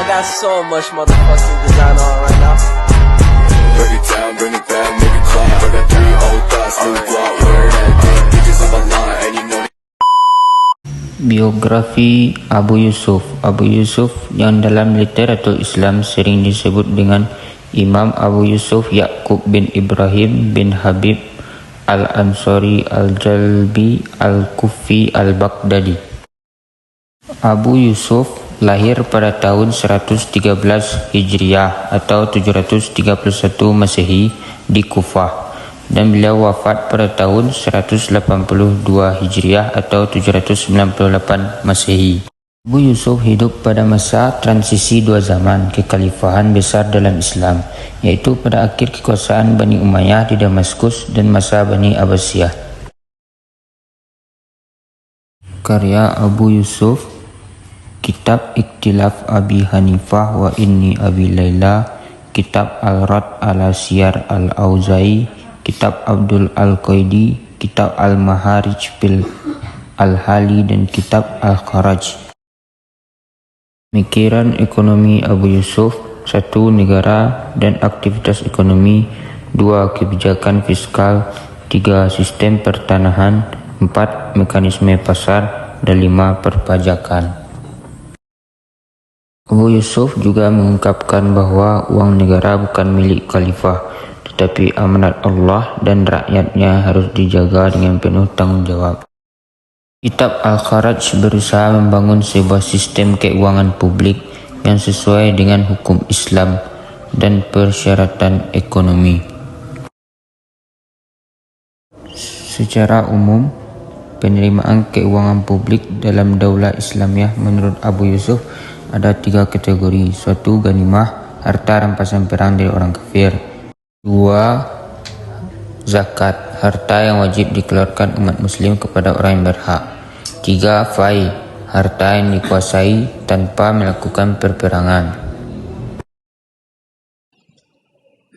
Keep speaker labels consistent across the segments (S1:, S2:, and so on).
S1: got so much motherfucking design on right now.
S2: Break it down, bring it back, make it clap. I got 3 old thoughts, new guap, where that dick, bitches on my line, and you know that.
S3: Biografi Abu Yusuf. Abu Yusuf yang dalam literatur Islam sering disebut dengan Imam Abu Yusuf Ya'qub bin Ibrahim bin Habib Al-Ansari Al-Jalbi Al-Kufi Al-Baghdadi. Abu Yusuf lahir pada tahun 113 Hijriah atau 731 Masehi di Kufah, dan beliau wafat pada tahun 182 Hijriah atau 798 Masehi. Abu Yusuf hidup pada masa transisi 2 zaman kekhalifahan besar dalam Islam, yaitu pada akhir kekuasaan Bani Umayyah di Damaskus dan masa Bani Abbasiyah. Karya Abu Yusuf: Kitab Ikhtilaf Abi Hanifah wa Inni Abi Layla, Kitab Al-Rad ala Siyar Al-Auza'i, Kitab Abdul Al-Qaidi, Kitab Al-Maharij bil Al-Hali, dan Kitab Al-Kharaj. Pemikiran ekonomi Abu Yusuf: 1. Negara dan aktivitas ekonomi, 2. Kebijakan fiskal, 3. Sistem pertanahan, 4. Mekanisme pasar, dan 5. Perpajakan. Abu Yusuf juga mengungkapkan bahwa uang negara bukan milik khalifah, tetapi amanat Allah dan rakyatnya harus dijaga dengan penuh tanggung jawab. Kitab Al-Kharaj berusaha membangun sebuah sistem keuangan publik yang sesuai dengan hukum Islam dan persyaratan ekonomi. Secara umum, penerimaan keuangan publik dalam Daulah Islamiyah menurut Abu Yusuf ada 3 kategori. 1. Ghanimah, harta rampasan perang dari orang kafir. 2. Zakat, harta yang wajib dikeluarkan umat muslim kepada orang yang berhak. 3. Fai, harta yang dikuasai tanpa melakukan perperangan.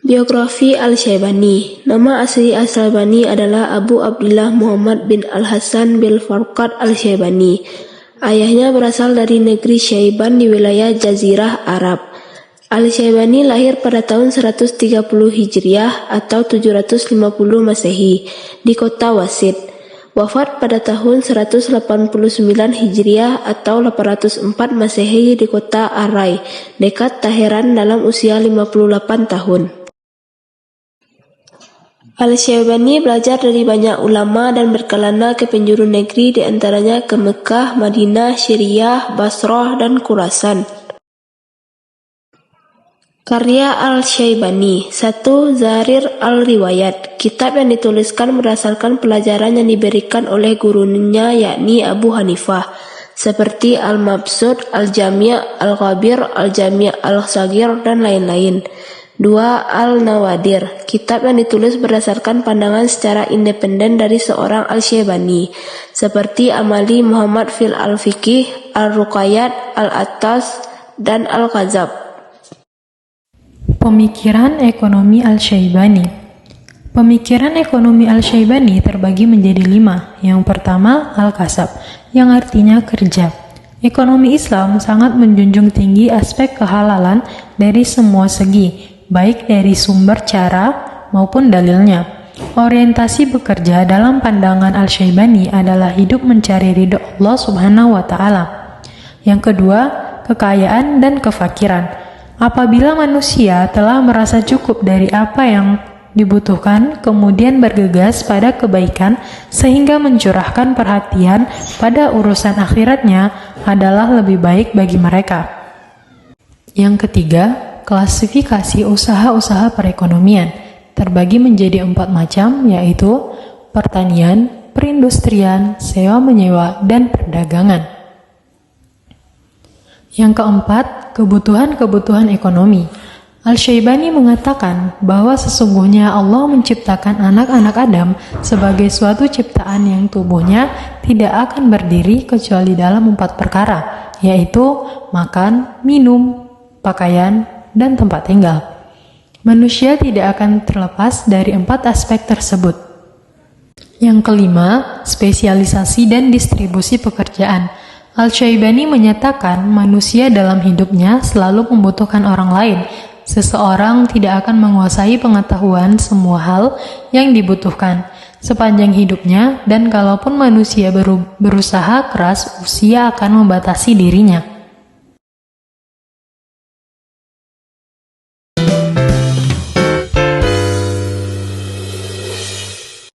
S4: Biografi Al-Syaibani. Nama asli Al-Syaibani adalah Abu Abdullah Muhammad bin Al-Hasan bin Farqad Al-Syaibani. Ayahnya berasal dari negeri Syaiban di wilayah Jazirah Arab. Al-Syaibani lahir pada tahun 130 Hijriah atau 750 Masehi di kota Wasit. Wafat pada tahun 189 Hijriah atau 804 Masehi di kota Arai, dekat Teheran, dalam usia 58 tahun. Al-Syaibani belajar dari banyak ulama dan berkelana ke penjuru negeri, di antaranya ke Mekah, Madinah, Syriah, Basrah, dan Khurasan. Karya Al-Syaibani. 1. Zarir Al-Riwayat, kitab yang dituliskan berdasarkan pelajaran yang diberikan oleh gurunya yakni Abu Hanifah, seperti Al-Mabsud, Al-Jami', Al-Ghabir, Al-Jami' Al-Saghir, dan lain-lain. 2. Al-Nawadir, kitab yang ditulis berdasarkan pandangan secara independen dari seorang Al-Syaibani, seperti Amali Muhammad fil Al-Fiqih, Al-Ruqayyat, Al-Attas, dan Al-Ghazab.
S5: Pemikiran ekonomi Al-Syaibani. Pemikiran ekonomi Al-Syaibani terbagi menjadi 5. Yang pertama, Al-Kasab, yang artinya kerja. Ekonomi Islam sangat menjunjung tinggi aspek kehalalan dari semua segi, baik dari sumber cara maupun dalilnya. Orientasi bekerja dalam pandangan Al-Syaibani adalah hidup mencari ridho Allah Subhanahu wa Ta'ala. Yang kedua, kekayaan dan kefakiran. Apabila manusia telah merasa cukup dari apa yang dibutuhkan, kemudian bergegas pada kebaikan sehingga mencurahkan perhatian pada urusan akhiratnya, adalah lebih baik bagi mereka. Yang ketiga, klasifikasi usaha-usaha perekonomian terbagi menjadi 4 macam, yaitu pertanian, perindustrian, sewa-menyewa, dan perdagangan. Yang keempat, kebutuhan-kebutuhan ekonomi. Al-Syaibani mengatakan bahwa sesungguhnya Allah menciptakan anak-anak Adam sebagai suatu ciptaan yang tubuhnya tidak akan berdiri kecuali dalam 4 perkara, yaitu makan, minum, pakaian, dan tempat tinggal. Manusia tidak akan terlepas dari 4 aspek tersebut. Yang kelima, spesialisasi dan distribusi pekerjaan. Al-Syaibani menyatakan manusia dalam hidupnya selalu membutuhkan orang lain. Seseorang tidak akan menguasai pengetahuan semua hal yang dibutuhkan sepanjang hidupnya, dan kalaupun manusia berusaha keras, usia akan membatasi dirinya.